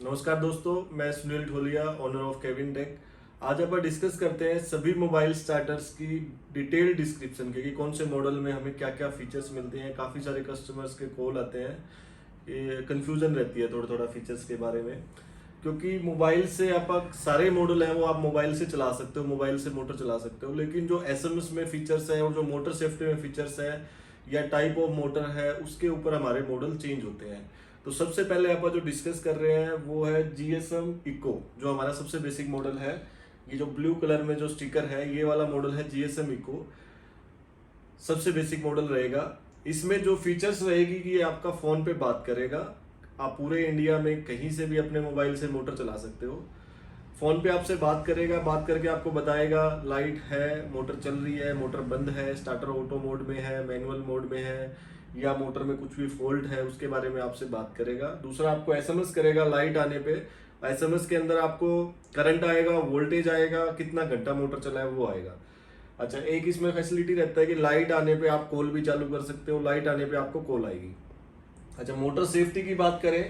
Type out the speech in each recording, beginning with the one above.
नमस्कार दोस्तों, मैं सुनील ढोलिया, ओनर ऑफ केविन टेक। आज अपन डिस्कस करते हैं सभी मोबाइल स्टार्टर्स की डिटेल डिस्क्रिप्शन के कि कौन से मॉडल में हमें क्या क्या फीचर्स मिलते हैं। काफ़ी सारे कस्टमर्स के कॉल आते हैं, ये कन्फ्यूजन रहती है थोड़ा थोड़ा फीचर्स के बारे में, क्योंकि मोबाइल से आप सारे मॉडल हैं वो आप मोबाइल से चला सकते हो, मोबाइल से मोटर चला सकते हो, लेकिन जो एसएमएस में फीचर्स है और जो मोटर सेफ्टी में फीचर्स है या टाइप ऑफ मोटर है उसके ऊपर हमारे मॉडल चेंज होते हैं। तो सबसे पहले आप जो डिस्कस कर रहे हैं वो है जीएसएम इको, जो हमारा सबसे बेसिक मॉडल है। ये जो ब्लू कलर में जो स्टिकर है ये वाला मॉडल है जीएसएम इको, सबसे बेसिक मॉडल रहेगा। इसमें जो फीचर्स रहेगी कि ये आपका फोन पे बात करेगा, आप पूरे इंडिया में कहीं से भी अपने मोबाइल से मोटर चला सकते हो। फोन पे आपसे बात करेगा, बात करके आपको बताएगा लाइट है, मोटर चल रही है, मोटर बंद है, स्टार्टर ऑटो मोड में है, मैनुअल मोड में है, या मोटर में कुछ भी फॉल्ट है उसके बारे में आपसे बात करेगा। दूसरा, आपको एसएमएस करेगा लाइट आने पे। एसएमएस के अंदर आपको करंट आएगा, वोल्टेज आएगा, कितना घंटा मोटर चला है वो आएगा। अच्छा, एक इसमें फैसिलिटी रहता है कि लाइट आने पे आप कॉल भी चालू कर सकते हो, लाइट आने पे आपको कॉल आएगी। अच्छा, मोटर सेफ्टी की बात करें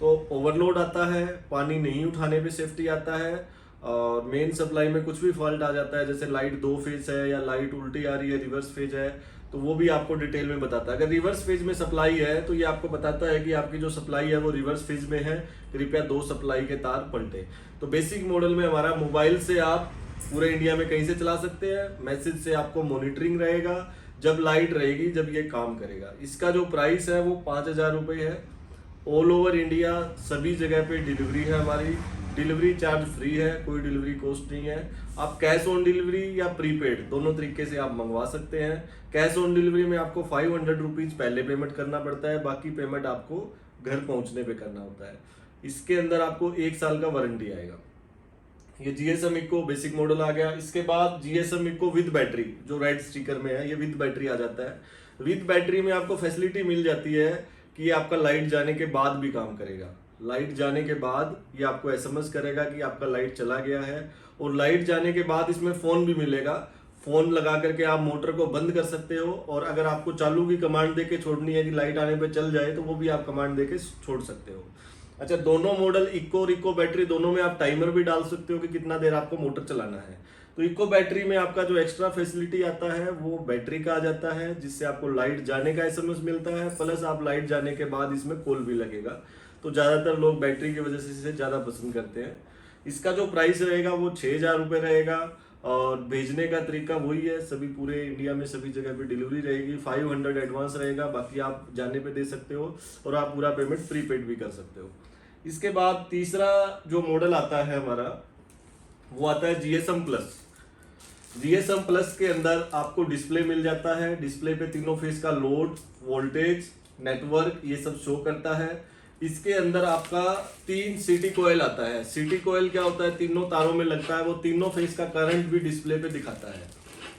तो ओवरलोड आता है, पानी नहीं उठाने पे सेफ्टी आता है, और मेन सप्लाई में कुछ भी फॉल्ट आ जाता है, जैसे लाइट 2 फेज है या लाइट उल्टी आ रही है, रिवर्स फेज है, तो वो भी आपको डिटेल में बताता है। अगर रिवर्स फेज में सप्लाई है तो ये आपको बताता है कि आपकी जो सप्लाई है वो रिवर्स फेज में है, कृपया 2 सप्लाई के तार पलटे। तो बेसिक मॉडल में हमारा मोबाइल से आप पूरे इंडिया में कहीं से चला सकते हैं। मैसेज से आपको मॉनिटरिंग रहेगा, जब लाइट रहेगी जब ये काम करेगा। इसका जो प्राइस है वो 5,000 रुपये है। ऑल ओवर इंडिया सभी जगह पे डिलीवरी है हमारी। डिलीवरी चार्ज फ्री है, कोई डिलीवरी कॉस्ट नहीं है। आप कैश ऑन डिलीवरी या प्रीपेड दोनों तरीके से आप मंगवा सकते हैं। कैश ऑन डिलीवरी में आपको 500 रुपीज पहले पेमेंट करना पड़ता है, बाकी पेमेंट आपको घर पहुंचने पे करना होता है। इसके अंदर आपको 1 साल का वारंटी आएगा। ये जीएसएम इको बेसिक मॉडल आ गया। इसके बाद जीएसएम इको विद बैटरी, जो रेड स्टिकर में है, ये विद बैटरी आ जाता है। विद बैटरी में आपको फैसिलिटी मिल जाती है कि ये आपका लाइट जाने के बाद भी काम करेगा। लाइट जाने के बाद ये आपको एसएमएस करेगा कि आपका लाइट चला गया है, और लाइट जाने के बाद इसमें फोन भी मिलेगा। फोन लगा करके आप मोटर को बंद कर सकते हो, और अगर आपको चालू की कमांड देके छोड़नी है कि लाइट आने पे चल जाए तो वो भी आप कमांड देके छोड़ सकते हो। अच्छा, दोनों मॉडल इको और इको बैटरी दोनों में आप टाइमर भी डाल सकते हो कि कितना देर आपको मोटर चलाना है। तो इको बैटरी में आपका जो एक्स्ट्रा फैसिलिटी आता है वो बैटरी का आ जाता है, जिससे आपको लाइट जाने का एसएमएस मिलता है, प्लस आप लाइट जाने के बाद इसमें कॉल भी लगेगा। तो ज्यादातर लोग बैटरी की वजह से इसे ज्यादा पसंद करते हैं। इसका जो प्राइस रहेगा वो 6,000 रुपये रहेगा, और भेजने का तरीका वही है, सभी पूरे इंडिया में सभी जगह पे डिलीवरी रहेगी। 500 एडवांस रहेगा, बाकी आप जाने पे दे सकते हो, और आप पूरा पेमेंट प्रीपेड भी कर सकते हो। इसके बाद तीसरा जो मॉडल आता है हमारा वो आता है जीएसएम प्लस। जीएसएम प्लस के अंदर आपको डिस्प्ले मिल जाता है। डिस्प्ले पे तीनों फेज का लोड, वोल्टेज, नेटवर्क, ये सब शो करता है। इसके अंदर आपका 3 सिटी कॉइल आता है। सिटी कॉइल क्या होता है? तीनों तारों में लगता है, वो तीनों फेज का करंट भी डिस्प्ले पे दिखाता है।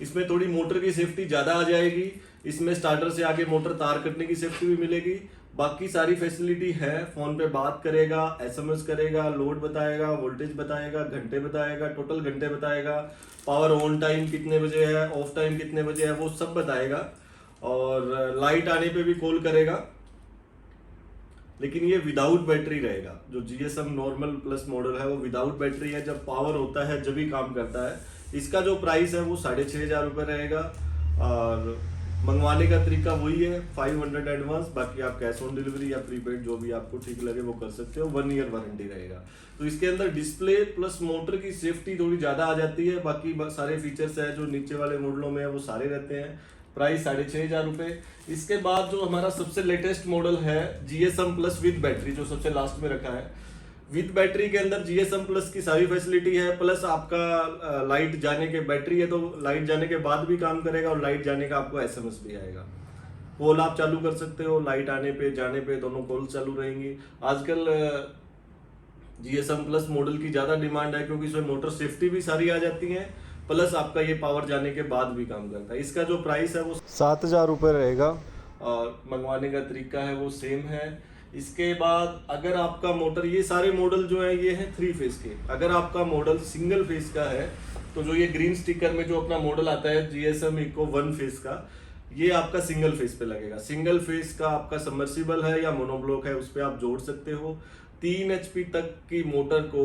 इसमें थोड़ी मोटर की सेफ्टी ज्यादा आ जाएगी। इसमें स्टार्टर से आगे मोटर तार कटने की सेफ्टी भी मिलेगी। बाकी सारी फैसिलिटी है, फोन पे बात करेगा, एसएमएस करेगा, लोड बताएगा, वोल्टेज बताएगा, घंटे बताएगा, टोटल घंटे बताएगा, पावर ऑन टाइम कितने बजे है, ऑफ टाइम कितने बजे है, वो सब बताएगा, और लाइट आने पे भी कॉल करेगा। लेकिन ये विदाउट बैटरी रहेगा। जो जीएसएम नॉर्मल प्लस मॉडल है वो विदाउट बैटरी है, जब पावर होता है जब ही काम करता है। इसका जो प्राइस है वो 6,500 रुपये रहेगा, और मंगवाने का तरीका वही है, 500 एडवांस, बाकी आप कैश ऑन डिलीवरी या प्रीपेड जो भी आपको ठीक लगे वो कर सकते हो। 1 ईयर वारंटी रहेगा। तो इसके अंदर डिस्प्ले प्लस मोटर की सेफ्टी थोड़ी ज्यादा आ जाती है, बाकी सारे फीचर्स है जो नीचे वाले मॉडलों में है वो सारे रहते हैं। प्राइस 6,500 रुपये। इसके बाद जो हमारा सबसे लेटेस्ट मॉडल है जीएसएम प्लस विद बैटरी, जो सबसे लास्ट में रखा है। विद बैटरी के अंदर जीएसएम प्लस की सारी फैसिलिटी है, प्लस आपका लाइट जाने के बैटरी है तो लाइट जाने के बाद भी काम करेगा, और लाइट जाने का आपको एसएमएस भी आएगा। कॉल आप चालू कर सकते हो, लाइट आने पे जाने पे दोनों कॉल चालू रहेंगी। आजकल जीएसएम प्लस मॉडल की ज्यादा डिमांड है, क्योंकि इसमें मोटर सेफ्टी भी सारी आ जाती है, प्लस आपका ये पावर जाने के बाद भी काम करता है। इसका जो प्राइस है वो 7,000 रुपये रहेगा, और मंगवाने का तरीका है वो सेम है। इसके बाद अगर आपका मोटर, ये सारे मॉडल जो है ये है 3 फेज के। अगर आपका मॉडल सिंगल फेज का है तो जो ये ग्रीन स्टिकर में जो अपना मॉडल आता है जीएसएम इको 1 फेज का, ये आपका सिंगल फेज पे लगेगा। सिंगल फेज का आपका सबमर्सिबल है या मोनोब्लॉक है, उस पर आप जोड़ सकते हो। 3 HP तक की मोटर को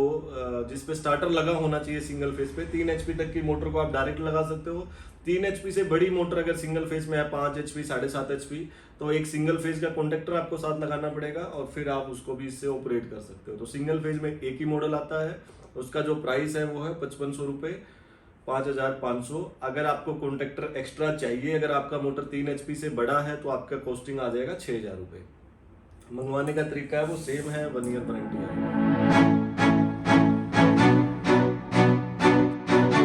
जिसपे स्टार्टर लगा होना चाहिए सिंगल फेज पे, 3 HP तक की मोटर को आप डायरेक्ट लगा सकते हो। 3 HP से बड़ी मोटर अगर सिंगल फेज में है 5 HP 7.5 HP, तो एक सिंगल फेज का कॉन्टेक्टर आपको साथ लगाना पड़ेगा और फिर आप उसको भी इससे ऑपरेट कर सकते हो। तो सिंगल फेज में एक ही मॉडल आता है, उसका जो प्राइस है वो है 5500 रुपये, 5500। अगर आपको कॉन्टेक्टर एक्स्ट्रा चाहिए, अगर आपका मोटर 3 HP से बड़ा है तो आपका कॉस्टिंग आ जाएगा 6000 रुपये। मंगवाने का तरीका है वो सेम है, 1 ईयर वारंटी है।